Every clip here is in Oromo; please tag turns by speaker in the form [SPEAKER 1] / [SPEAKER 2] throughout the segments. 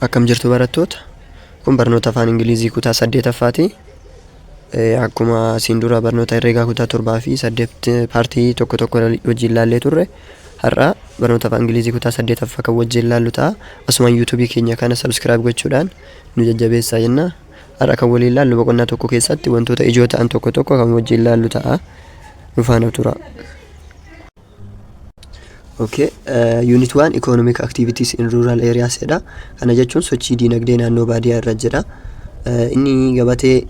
[SPEAKER 1] Akkam jirtu barattoota. Kun barnoota afaan Ingilizii kutaa 8ffaati. Akkuma asiin dura barnoota herreegaa kutaa 7 fi 8 paartii tokko wajjin ilaallee turre, har'a barnoota afaan Ingilizii kutaa 8ffaa kan wajjin ilaallu ta'a. Asumaan YouTube keenya kana subscribe gochuudhaan nu jajjabeessaa jenna. Har'a kan waliin ilaallu boqonnaa tokko keessatti wantoota ijoo ta'an tokko kan wajjin ilaallu ta'a. Nu faana tura. Okay, Unit 1 Economic Activities in Rural Areas jedha. Kana jechuun sochii dinagdee naannoo baadiyyaa irra jira. Inni gabatee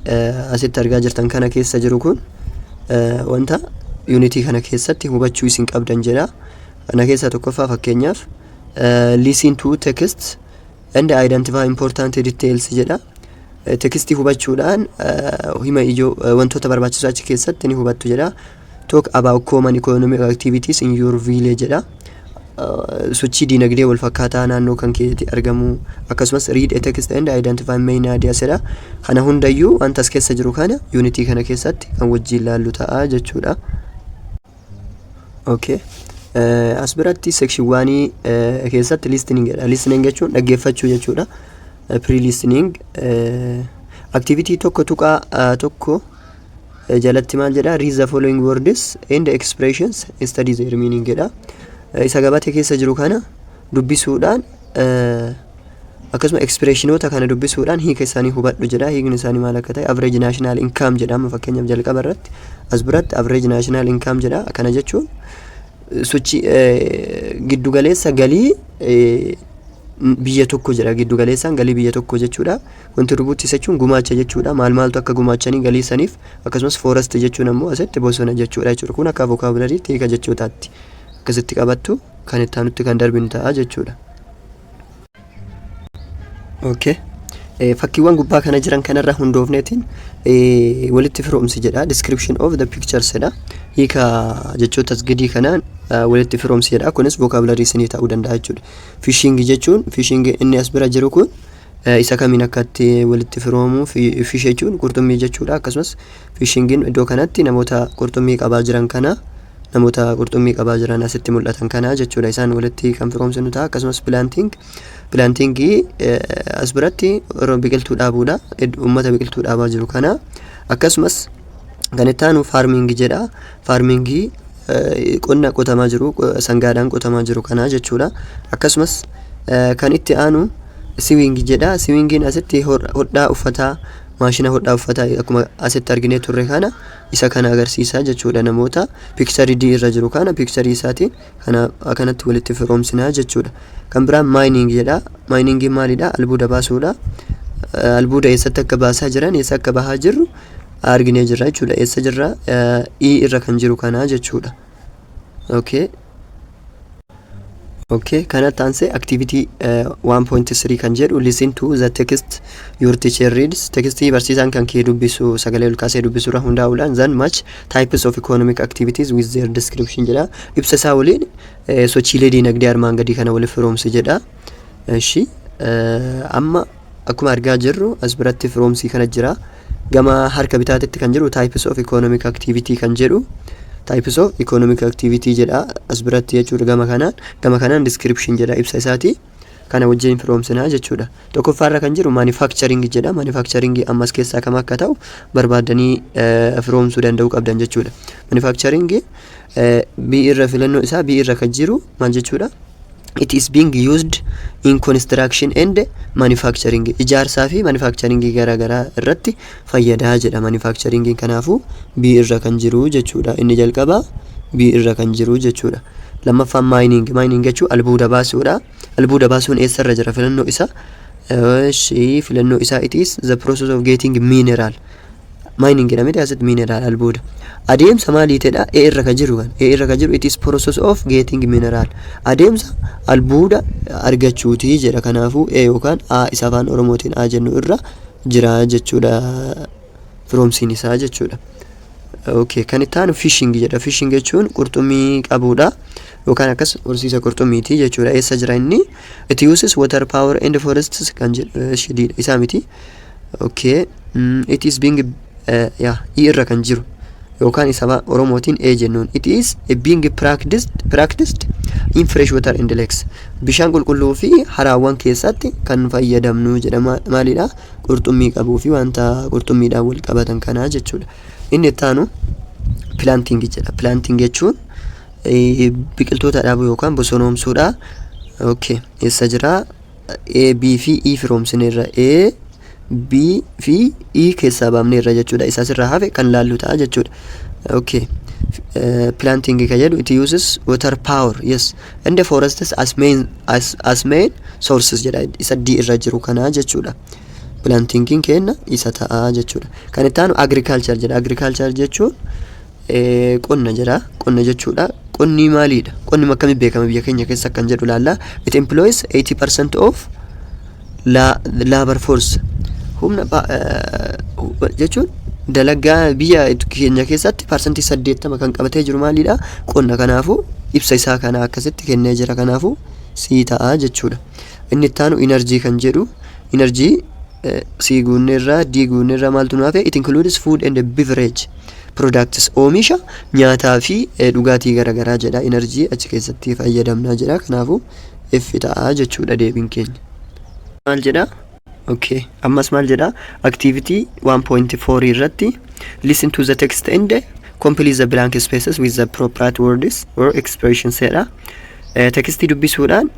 [SPEAKER 1] asitti argaa jirtan kana keessa jiru kun wanta unitii kana keessatti hubachuu isin qabdan jedha. Kana keessa tokkoffaa fakkeenyaaf listen to text and identify important details jedha. Tekstii hubachuudhaan hima ijoo wantoota barbaachisoo achi keessatti ni hubattu jedha. Talk about common economic activities in your village jedha. Sochii dinagdee wal fakkaataa naannoo kan keessatti argamu, akkasumas read a text and identify main ideas jedha. Kana hundayyuu wanta as keessa jiru kana unity kana keessatti kan wajjin ilaallu ta'a jechuudha. Okay. As biratti section 1 keessatti listening jedha. Listening jechuun dhaggeeffachuu jechuudha. Pre-listening activity tokko tuqaa tokko jalatti maal jedha? Read the following words and expressions, study their meaning jedha. Isa gabatee keessa jiru kana dubbisuudhaan akkasuma expressionoota kana dubbisuudhaan hiika isaanii hubadhu jedha. Hiikni isaanii maal akka ta'e average national income jedhama. Fakkeenyaaf jalqaba irratti as biratti average national income jedha. Kana jechuun sochii giddugaleessa galii biyya tokko jedha. Giddugaleessaan galii biyya tokko jechuudha. Contribute jechuun gumaacha jechuudha. Maaltu akka gumaachanii galii saniif, akkasumas forest jechuun ammoo asitti bosona jechuudha. Kun akka vocabulary hiika jechootaatti akkasitti qabattu kan itti aanutti kan darbinu ta'a jechuudha. Okay. Fakkiiwwan gubbaa kana jiran kanarra hundoofneetiin walitti firoomsi jedha. Description of the pictures jedha. Hiika jechootas gidii kanaan walitti firoomsi jedha. Kunis vocabulary isinii ta'uu danda'a jechuudha. Fishing jechuun, fishing inni as bira jiru kun isa kamiin akkatti walitti firoomu? Fish jechuun qurxummii jechuudha. Akkasumas fishingin iddoo kanatti namoota qurxummii qabaa jiran kana, namoota qurxummii qabaa jiran asitti mul'atan kana jechuudha. Isaan walitti kan firoomsinu ta'a. Akkasumas planting as biratti biqiltuu dhaabuudha. Uummata biqiltuu dhaabaa jiru kana. Akkasumas kan itti aanu farming jedha. Farming qonna qotamaa jiru, sangaadhaan qotamaa jiru kana jechuudha. Akkasumas kan itti aanu sewing jedha. Sewingin asitti hodhaa uffataa, maashina hodhaa uffataa akkuma asitti arginee turre kana isa kana agarsiisa jechuudha. Namoota picture D irra jiru kana picture isaatiin kana kanatti walitti firoomsinaa jechuudha. Kan biraan mining jedha. Mining maalidha? Albuuda baasuudha. Albuuda eessatti akka baasaa jiran, eessa akka bahaa jirru arginee jirra jechuudha. Eessa jirra? E irra kan jiru kana jechuudha. Okay. Okay, kanatti aansee activity 1.3 kan jedhu listen to the text your teacher reads. Textii barsiisaan kan kee dubbisu sagalee ol kaasee dubbisurra hundaa'uudhaan then match types of economic activities with their description jedha. Ibsa isaa waliin sochiilee dinagdee armaan gadii kana waliif firoomsi jedha. Eshi amma akkuma argaa jirru as biratti firoomsii kana jira. Gama harka bitaatitti kan jiru types of economic activity kan jedhu. Types of economic activity jedha as biratti jechuudha. Gama kanaan description jedha ibsa isaati. Kana wajjin firoomsinaa jechuudha. Tokkoffaarra kan jiru manufacturing jedha. Manufacturing ammas keessaa kam akka ta'u barbaadanii firoomsuu danda'uu qabdan jechuudha. Manufacturing B irra filannoo isaa B irra kan jiru maal jechuudha? It is being used in construction and manufacturing. Ijaarsaa fi manufacturing garaagaraa irratti fayyadaa jedha manufacturing. Kanaafuu B irra kan jiru jechuudha. Inni jalqaba B irra kan jiru jechuudha. Lammaffaan mining jechuun albuuda baasuudha. Albuuda baasuun eessarra jira? Filannoo isaa filannoo isaa it is the process of getting mineral. Mining jedhamee asitti mineral albuuda. Adeemsa maaliitedha? E irra kan jiru kan. E irra kan jiru it is process of getting mineral. Adeemsa albuuda argachuuti jedha. Kanaafuu E yookaan A isa afaan Oromootiin A jennu irra jira jechuudha. Firoomsiin isaa jechuudha. Okay, kan itti aanu fishing jedha. Fishing jechuun qurxummii qabuudha yookaan akkas horsiisa qurxummiiti jechuudha. Eessa jira inni? It uses water power and forests kan jedhu isaa miti. Okay, it is being irra kan jiru yookaan isa Oromootiin A jennuun. It is being practiced in fresh water and lakes. Bishaan qulqulluu fi haraawwan keessatti kan fayyadamnu jedhama. Maalidha? Qurxummii qabuu fi wanta qurxummiidhaan wal qabatan kanaa jechuudha. Inni itti aanu planting jedha. Planting jechuun biqiltoota dhaabuu yookaan bosonoomsuudha. Okay, eessa jira? A, B fi E firoomsineerra. A, B fi E keessaa baafneerra jechuudha. Isa asirraa hafe kan laallu ta'a jechuudha. Okay. Planting kan jedhu it uses water power, yes, and the forests as main sources jedha. Isa D irra jiru kana jechuudha. Plantingin kenna isa ta'a jechuudha. Kan itti aanu agriculture jedha. Agriculture jechuun qonna jedha. Qonna jechuudha. Qonni maalidha? Qonni akkamitti beekama biyya keenya keessa kan jedhu laalla. It employs 80% of labor force. Humna jechuun dalagaa biyya keenya keessatti parsantii 80 kan qabatee jiru maalidha? Qonna. Kanaafuu ibsa isaa kana akkasitti kennee jira. Kanaafuu sii ta'a jechuudha. Inni itti aanu energy kan jedhu. Energy sii guunneerraa D guunneerraa maaltu nu hafe? It includes food and beverage products. Oomisha nyaataa fi dhugaatii garaagaraa jedha. Energy achi keessatti fayyadamnaa jedha. Kanaafuu F ta'a jechuudha deebiin keenya. Maal jedha? Okay, ammas maal jedha? Activity 1.4 irratti listen to the text and complete the blank spaces with the appropriate words or expressions jedha. Tekstii dubbisuudhaan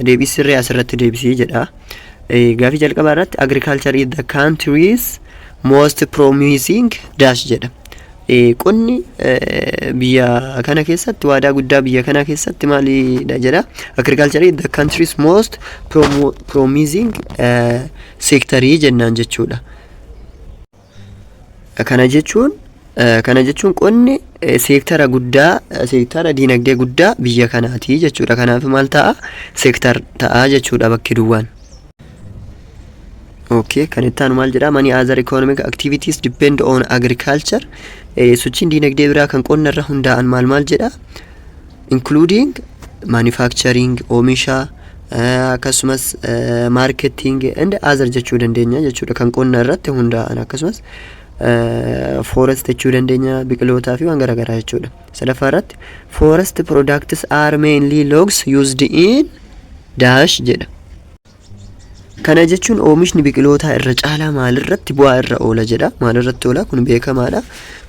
[SPEAKER 1] deebii sirrii asirratti deebisii jedha. Gaafii jalqabaa irratti agriculture is the country's most promising dash jedha. Qonni biyya kana keessatti waadaa guddaa biyya kana keessatti maalidha jedha. Agriculture is the country's most promising sector jennaan jechuudha. Kana jechuun qonni seektara guddaa, seektara diinagdee guddaa biyya kanaati jechuudha. Kanaaf maal ta'a? Seektar ta'a jechuudha bakki duwwaan. Okay, kan itti aanu maal jedha? Many other economic activities depend on agriculture. Sochiin diinagdee biraa kan qonna irra hundaa'an maal jedha? Including manufacturing, oomisha, akkasumas marketing and other jechuu dandeenya jechuudha. Kan qonna irratti hundaa'an akkasumas forest jechuu dandeenya, biqilootaa fi waan garaagaraa jechuudha. Sadaffaa irratti forest products are mainly logs used in dash jedha. Kana jechuun oomishni biqilootaa irra caalaa maalirratti bu'aa irra oola jedha. Maalirratti oola? Kun beekamaadha.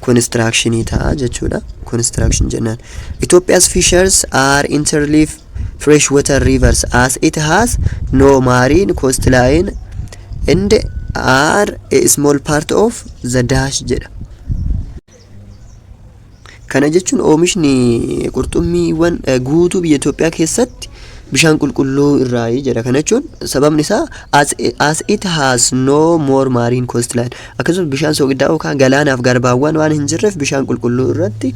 [SPEAKER 1] Constructionii ta'a jechuudha. Construction jennaan. Ethiopia's fishers are interleaf freshwater rivers as it has no marine coastline and are a small part of the dash jedha. Kana jechuun oomishni qurxummiiwwan guutuu biyya Itoophiyaa keessatti bishaan qulqulluu irraa jedha. Kana jechuun sababni isaa as it has no more marine coastline. Akkasumas bishaan soogiddaa yookaan galaanaaf garbaawwan waan hin jirreef bishaan qulqulluu irratti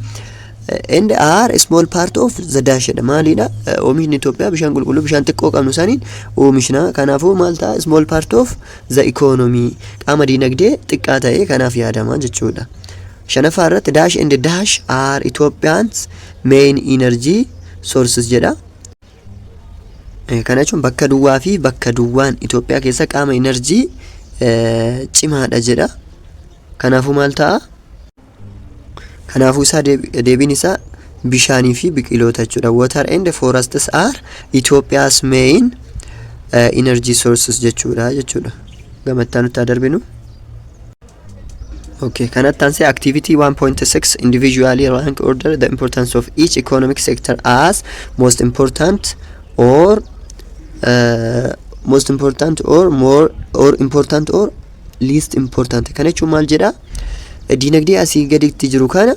[SPEAKER 1] and are a small part of the dash jedha. Maalidha? Oomishni Itoophiyaa bishaan qulqulluu bishaan xiqqoo qabnu saniin oomishna. Kanaafuu maal ta'a? Small part of the economy. Qaama diinagdee xiqqaa ta'e kanaaf yaadama jechuudha. Shanaffaa irratti dash and dash are Ethiopia's main energy sources jedha. Kana jechuun bakka duwwaa fi bakka duwwaan Itoophiyaa keessa qaama enerjii cimaadha jedha. Kanaafuu maal ta'a? Kanaafuu isaa deebiin isaa bishaanii fi biqiloota jechuudha. Water and forests are Ethiopia's main energy sources jechuudha. Gamattaan nutti darbinu. Okay, kanatti aansee activity 1.6 individually rank order the importance of each economic sector as most important or more or important or least important. Kana jechuun maal jedha? Diinagdee asii gaditti jiru kana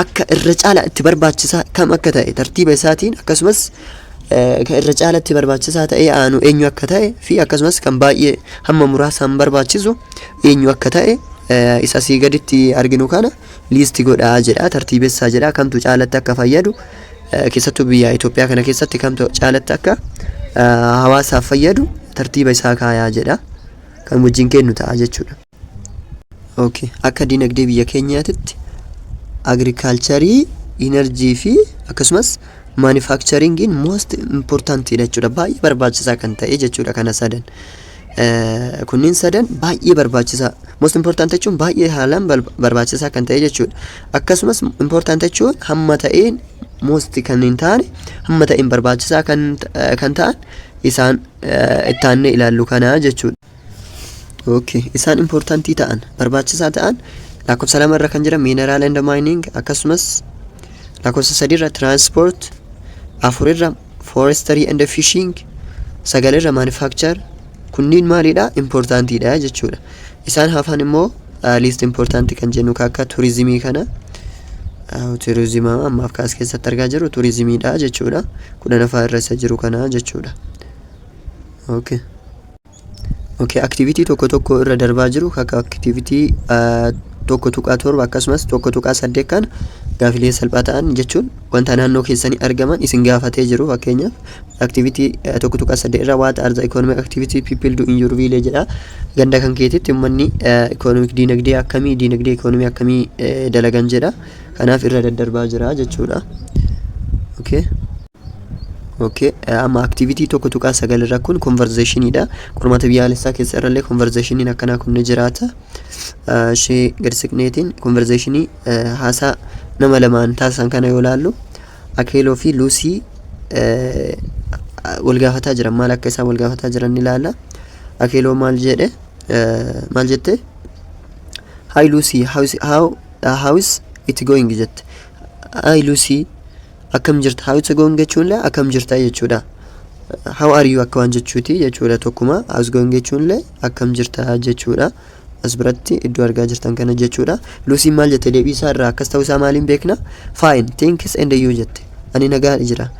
[SPEAKER 1] akka irra caala itti barbaachisaa kam akka ta'e tartiiba isaatiin akkasumas kan irra caala itti barbaachisaa ta'e aanu eenyu akka ta'e fi akkasumas kan baay'ee hamma muraasaan barbaachisu eenyu akka ta'e isa asii gaditti arginu kana liisti godhaa jedha. Tartiibessaa jedha. Kamtu caalatti akka fayyadu keessattuu biyya Itoophiyaa kana keessatti kamtu caalatti akka hawaasaaf fayyadu tartiiba isaa kaayaa jedha. Kan wajjin kennu ta'a jechuudha. Okay, akka diinagdee biyya keenyaatti agriculture, energy fi akkasumas manufacturing most important jechuudha. Baay'ee barbaachisaa kan ta'e jechuudha kana sadan. kunniin sadan baay'ee barbaachisaa. Most important jechuun baay'ee haalaan barbaachisaa kan ta'e jechuudha. Akkasumas important jechuun hamma ta'een most kan hin taane hamma ta'een barbaachisaa kan ta'an isaan itti aanee ilaallu kana jechuudha. Okay, isaan importantii ta'an barbaachisaa ta'an lakkoofsa 2 irra kan jira mineral and mining, akkasumas lakkoofsa 3 irra transport, 4 irra forestry and fishing, 9 irra manufacture. Kunniin maalidha? Importantiidha jechuudha. Isaan hafan immoo least important kan jennu akka tourismii kana. Tourism ammaaf kaas keessatti argaa jirru tourismiidha jechuudha. 10 irra isa jiru kana jechuudha. Okay. Okay, activity tokko irra darbaa jiru akka activity tokko tuqaa 7 akkasumas tokko tuqaa 8 kan gaafilee salphaa ta'an jechuun wanta naannoo keessanii argaman isin gaafatee jiru. Fakkeenyaaf activity tokko tuqaa 8 irra what are the economic activity people do in your village jedha. Ganda kan keetitti uummanni economic dinagdee economic akkamii dalagan jedha. Kanaaf irra daddarbaa jira jechuudha. Okay, amma activity tokko tuqaa 9 irra kun conversationidha. Qormaata biyyaalessaa keessa irrallee conversationiin akkanaa kun ni jiraata. Ishee gadi siqneetiin conversationii haasaa nama lamaan taasisan kana yoo ilaallu Akeeloo fi Luusii wal gaafataa jiran, maal akka isaan wal gaafataa jiran ni ilaalla. Akeeloo maal jette? Hi Lucy, how is it going jette. Hi Lucy, akkam jirta? How is it going jechuun illee akkam jirta jechuudha. How are you akka waan jechuuti jechuudha tokkuma. How is going jechuun illee akkam jirta jechuudha. As biratti iddoo argaa jirtan kana jechuudha. Lucy maal jette? Deebii isaa irraa akkas ta'uu isaa maaliin beekna? Fine, thanks and you jette. Ani nagaa jira.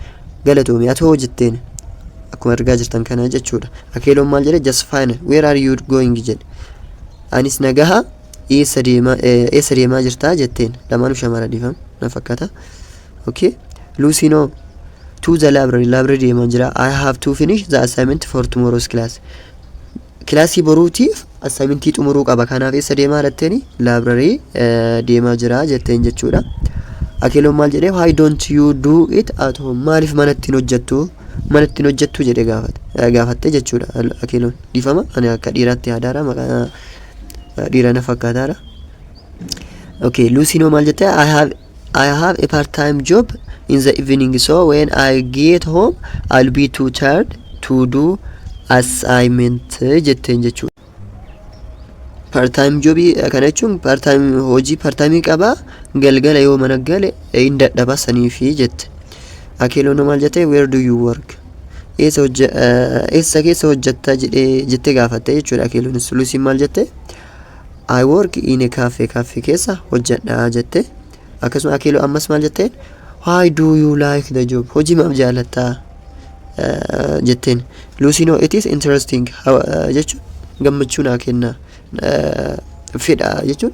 [SPEAKER 1] Galatoomi atoo jetteen. Akkuma argaa jirtan kana jechuudha. Akeeloon maal jedhe? Just fine. Where are you going jedhe. Anis nagaa eessa deemaa jirta jetteen. Lamaanuu shamara dhiifam na fakkaata. Okay. Lucy no to the library deemaa jira. I have to finish the assignment for tomorrow's class. Kilaasii boruutiif assignmentii xumuruu qaba. Kanaaf eessa deemaa jetteeni? Library deemaa jira jetteen jechuudha. Akeeloon maal jedhe? Why don't you do it at home? Maaliif manatti hin hojjettu jedhe gaafatte jechuudha. Akeeloon dhiifama. Ani akka dhiiraatti yaadaara maqaa dhiira na fakkaataara. Okay, Lucy no maal jette? I have a part-time job in the evening, so when I get home I'll be too tired to do assignment jetteen jechuudha. Part-time job kana jechuun hojii part-time qaba galgala yoo mana gale hin dadhaba saniifi jette. Akeeloon maal jette? Where do you work? Eessa keessa hojjetta jette gaafatte jechuudha. Akeeloon Lucy maal jette? I work in a cafe keessa hojjedha jette. Akkasuma Akeeloo ammas maal jette? Why do you like the job? Hojii maaf jaalatta jetteen. Lucy no it is interesting jechuun gammachuu naa kenna. Fedha jechuun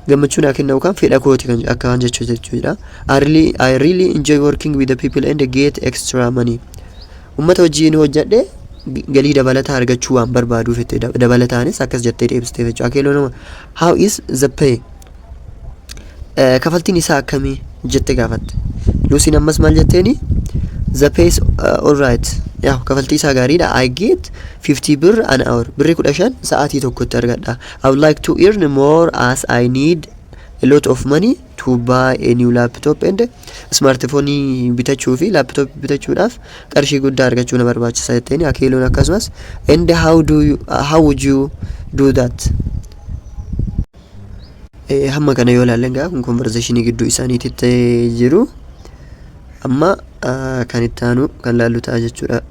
[SPEAKER 1] gammachuu naa kenna yookaan fedha kooti kan akka waan jechuudha. I really enjoy working with the people and get extra money. Ummata wajjin hojjedhe galii dabalataa argachuu waan barbaaduuf itti dabalataanis akkas jettee deebistee jechuudha. Akeeloon how is the pay? Kafaltiin isaa akkamii jette gaafatte. Lucy ammas maal jetteeni? The pay is alright. Yaa kafaltii isaa gaariidha. I get 50 birr an hour. Birri 15 sa'aatii tokkotti argadha. I would like to earn more as I need a lot of money to buy a new laptop and smartphone bitachuu fi laptop bitachuudhaaf qarshii guddaa argachuu na barbaachisa jetteeni. Akeeloon akkasumas and how would you do that? Hamma kana yoo ilaalle egaa kun conversationii gidduu isaaniitti jiru. Amma kan itti aanu kan laallu ta'a jechuudha.